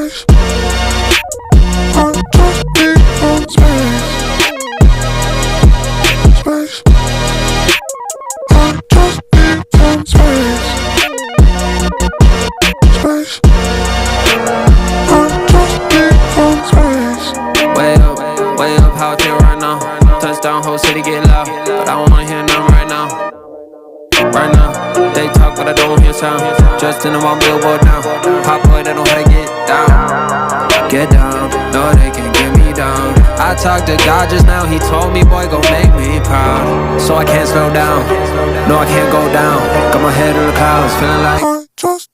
space. I just need some space. Space. I just need some space. Space. I just need some space. Way up, how I feel right now. Touchdown, whole city get loud, but I don't wanna hear nothing right now. Right now, they talk but I don't hear sound. Just in the one billboard now. Hot boy, they know how to get down. Get down, no they can't get me down. I talked to God just now, he told me boy gon' make me proud. So I can't slow down, no I can't go down. Got my head in the clouds, feeling like I just